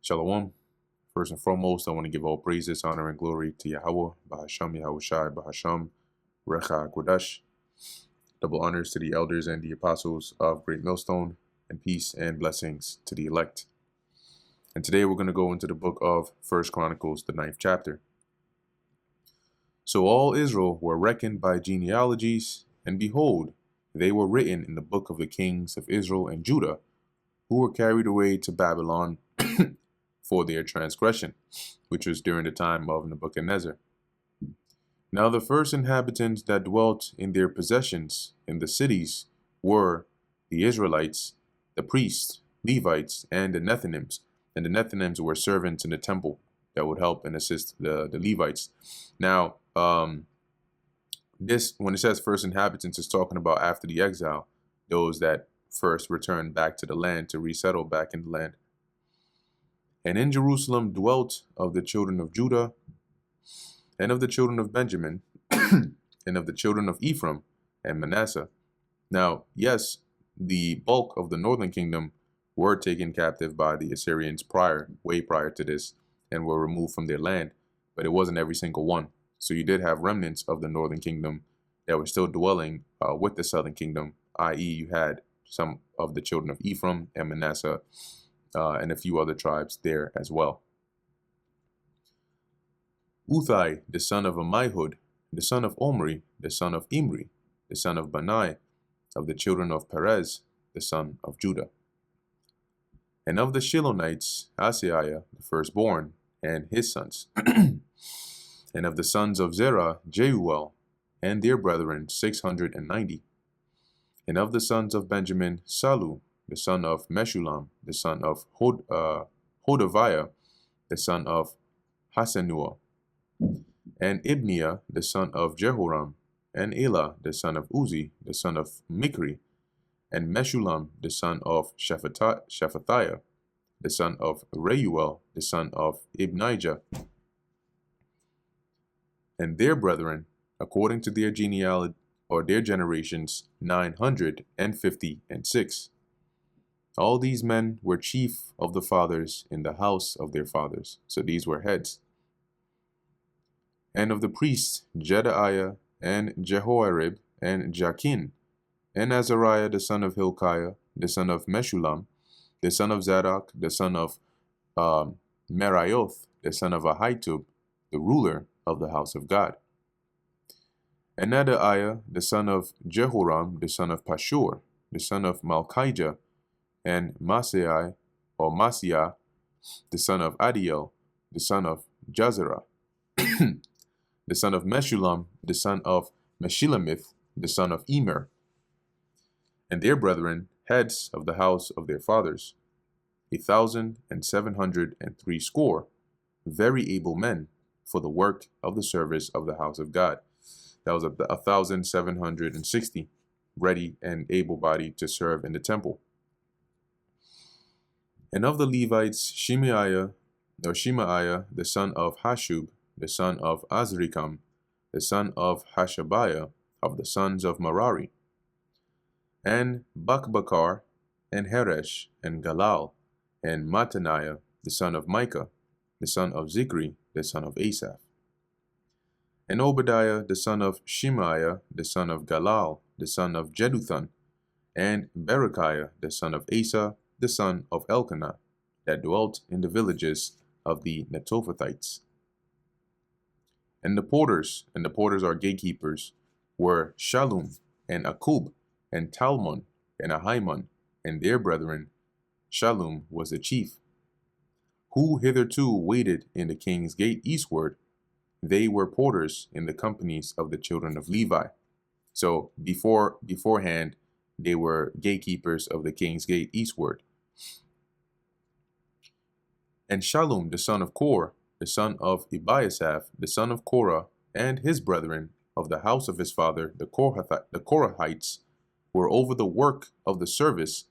Shalom. First and foremost, I want to give all praises, honor, and glory to Yahweh, Bahasham Yahushai, Bahasham Recha Kodash. Double honors to the elders and the apostles of Great Millstone, and peace and blessings to the elect. And today we're going to go into the book of First Chronicles, the 9th chapter. So all Israel were reckoned by genealogies, and behold, they were written in the book of the kings of Israel and Judah, who were carried away to Babylon for their transgression, which was during the time of Nebuchadnezzar. Now the first inhabitants that dwelt in their possessions in the cities were the Israelites, the priests, Levites, and the Nethinims. And the Nethinims were servants in the temple that would help and assist the Levites. Now, this, when it says first inhabitants, is talking about after the exile, those that first returned back to the land to resettle back in the land. And in Jerusalem dwelt of the children of Judah, and of the children of Benjamin, and of the children of Ephraim and Manasseh. Now, yes, the bulk of the northern kingdom were taken captive by the Assyrians way prior to this, and were removed from their land, but it wasn't every single one. So you did have remnants of the northern kingdom that were still dwelling with the southern kingdom, i.e. you had some of the children of Ephraim and Manasseh, and a few other tribes there as well. Uthai, the son of Ammihud, the son of Omri, the son of Imri, the son of Bani, of the children of Perez, the son of Judah. And of the Shilonites, Asaiah, the firstborn, and his sons. And of the sons of Zerah, Jeuel, and their brethren, 690. And of the sons of Benjamin, Salu, the son of Meshulam, the son of Hodaviah, the son of Hasenuah, and Ibniah, the son of Jehoram, and Elah, the son of Uzi, the son of Mikri, and Meshulam, the son of Shephatiah, the son of Reuel, the son of Ibnijah, and their brethren, according to their genealogy or their generations, 956. All these men were chief of the fathers in the house of their fathers. So these were heads. And of the priests, Jedaiah, and Jehoiarib, and Jachin, and Azariah the son of Hilkiah, the son of Meshulam, the son of Zadok, the son of Meraioth, the son of Ahitub, the ruler of the house of God. And Nadaiah, the son of Jehoram, the son of Pashur, the son of Malchijah, and Masai, or Masiah, the son of Adiel, the son of Jazerah, the son of Meshulam, the son of Meshilemith, the son of Emer, and their brethren, heads of the house of their fathers, 1,703 score, very able men for the work of the service of the house of God. That was 1,760, ready and able-bodied to serve in the temple. And of the Levites, Shemaiah, the son of Hashub, the son of Azrikam, the son of Hashabiah, of the sons of Merari, and Bakbakar, and Heresh, and Galal, and Mattaniah, the son of Micah, the son of Zikri, the son of Asaph, and Obadiah, the son of Shemaiah, the son of Galal, the son of Jeduthun, and Berechiah, the son of Asa, the son of Elkanah, that dwelt in the villages of the Netophathites. And the porters are gatekeepers, were Shallum, and Akub, and Talmon, and Ahiman, and their brethren. Shallum was the chief, who hitherto waited in the king's gate eastward. They were porters in the companies of the children of Levi. So beforehand, they were gatekeepers of the king's gate eastward. And Shallum, the son of Kor, the son of Ebiasaph, the son of Korah, and his brethren of the house of his father, the Korahites, were over the work of the service,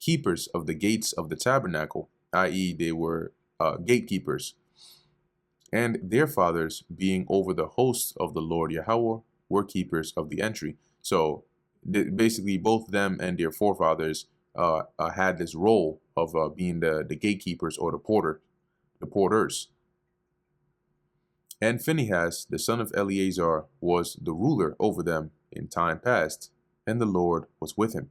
keepers of the gates of the tabernacle, i.e. they were gatekeepers. And their fathers, being over the hosts of the Lord Yahweh, were keepers of the entry. So basically both them and their forefathers had this role of being the gatekeepers or the porter the porters. And Phinehas, the son of Eleazar, was the ruler over them in time past, and the Lord was with him.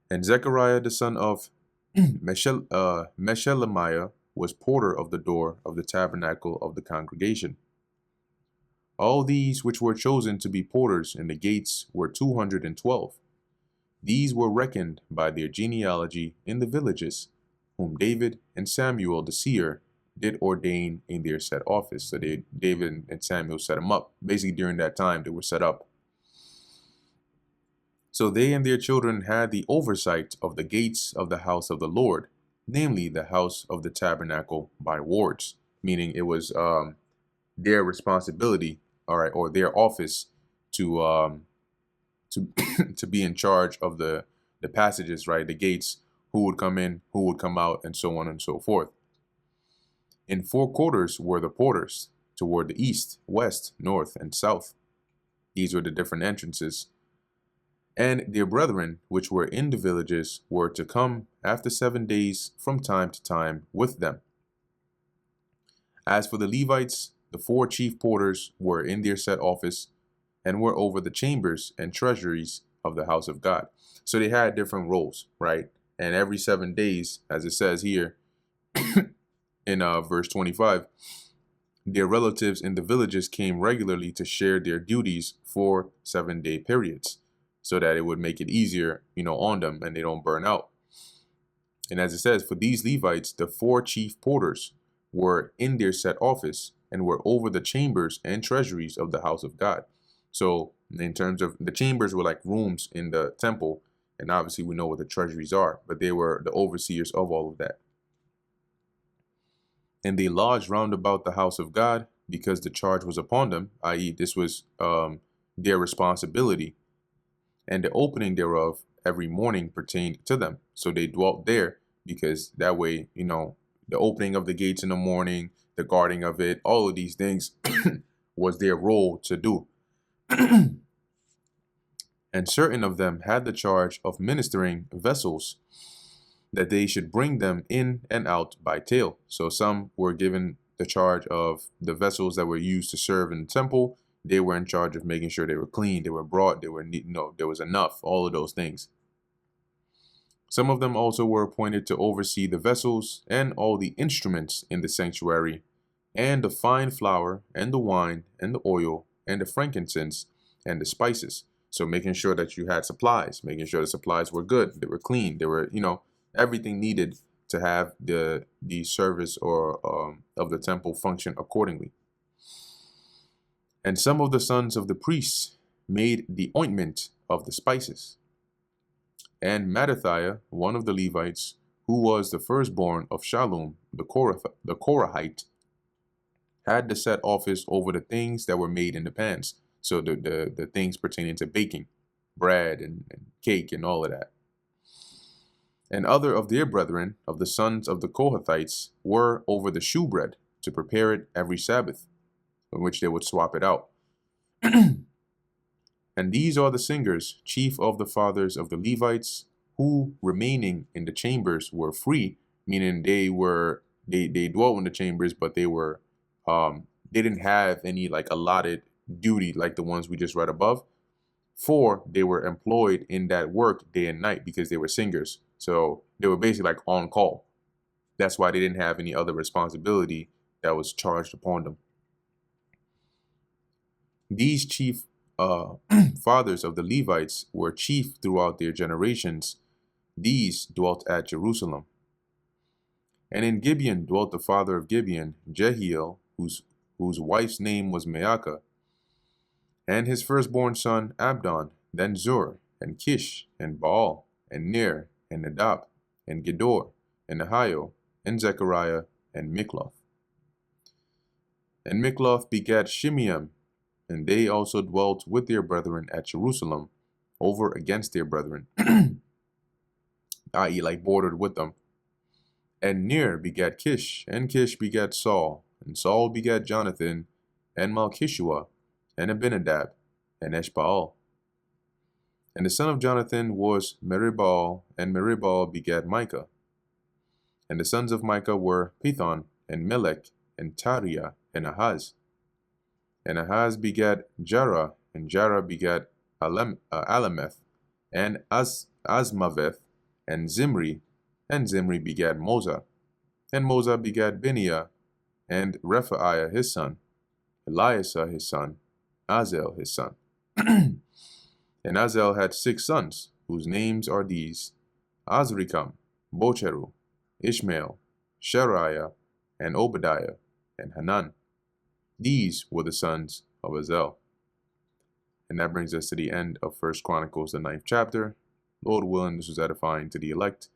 And Zechariah, the son of Meshelemiah, was porter of the door of the tabernacle of the congregation. All these which were chosen to be porters in the gates were 212. These were reckoned by their genealogy in the villages, whom David and Samuel the seer did ordain in their set office. So David and Samuel set them up. Basically, during that time, they were set up. So they and their children had the oversight of the gates of the house of the Lord, namely the house of the tabernacle by wards, meaning it was their responsibility, all right, or their office to to be in charge of the passages, right, the gates, who would come in, who would come out, and so on and so forth. In 4 quarters were the porters, toward the east, west, north, and south. These were the different entrances. And their brethren, which were in the villages, were to come after 7 days from time to time with them. As for the Levites, the 4 chief porters were in their set office, and were over the chambers and treasuries of the house of God. So they had different roles, right? And every 7 days, as it says here in verse 25, their relatives in the villages came regularly to share their duties for 7-day periods, so that it would make it easier, on them, and they don't burn out. And as it says, for these Levites, the 4 chief porters were in their set office and were over the chambers and treasuries of the house of God. So in terms of the chambers were like rooms in the temple, and obviously we know what the treasuries are, but they were the overseers of all of that. And they lodged round about the house of God, because the charge was upon them, i.e., this was their responsibility, and the opening thereof every morning pertained to them. So they dwelt there, because that way, the opening of the gates in the morning, the guarding of it, all of these things was their role to do. And certain of them had the charge of ministering vessels, that they should bring them in and out by tale. So some were given the charge of the vessels that were used to serve in the temple. They were in charge of making sure they were clean, they were brought, they were neat, there was enough, all of those things. Some of them also were appointed to oversee the vessels and all the instruments in the sanctuary, and the fine flour, and the wine, and the oil, and the frankincense, and the spices. So making sure that you had supplies, making sure the supplies were good, they were clean, they were, everything needed to have the service or of the temple function accordingly. And some of the sons of the priests made the ointment of the spices. And Mattathiah, one of the Levites, who was the firstborn of Shallum, the Korahite, had the set office over the things that were made in the pans. So the things pertaining to baking, bread and cake and all of that. And other of their brethren, of the sons of the Kohathites, were over the shewbread, to prepare it every Sabbath, in which they would swap it out. And these are the singers, chief of the fathers of the Levites, who remaining in the chambers were free, meaning they dwelt in the chambers, but they didn't have any like allotted duty like the ones we just read above, for they were employed in that work day and night, because they were singers. So they were basically like on call. That's why they didn't have any other responsibility that was charged upon them. These chief fathers of the Levites were chief throughout their generations. These dwelt at Jerusalem. And in Gibeon dwelt the father of Gibeon, Jehiel, whose wife's name was Maacah, and his firstborn son Abdon, then Zur, and Kish, and Baal, and Ner, and Nadab, and Gedor, and Ahio, and Zechariah, and Mikloth. And Mikloth begat Shimeam, and they also dwelt with their brethren at Jerusalem, over against their brethren, i.e., like bordered with them. And Ner begat Kish, and Kish begat Saul, and Saul begat Jonathan, and Malchishua, and Abinadab, and Eshbaal. And the son of Jonathan was Meribbaal, and Meribbaal begat Micah. And the sons of Micah were Pithon, and Melech, and Tariah, and Ahaz. And Ahaz begat Jarah, and Jarah begat Alameth, and Azmaveth, and Zimri begat Moza. And Moza begat Beniah, and Rephaiah his son, Eliasah his son, Azel his son. And Azel had 6 sons, whose names are these: Azrikam, Bocheru, Ishmael, Shariah, and Obadiah, and Hanan. These were the sons of Azel. And that brings us to the end of 1 Chronicles, the 9th chapter. Lord willing, this was edifying to the elect.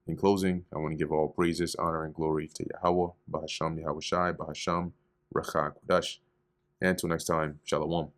In closing, I want to give all praises, honor, and glory to Yahweh, Bahasham Yahushai, Bahasham Rachak Kodash. And until next time, Shalom.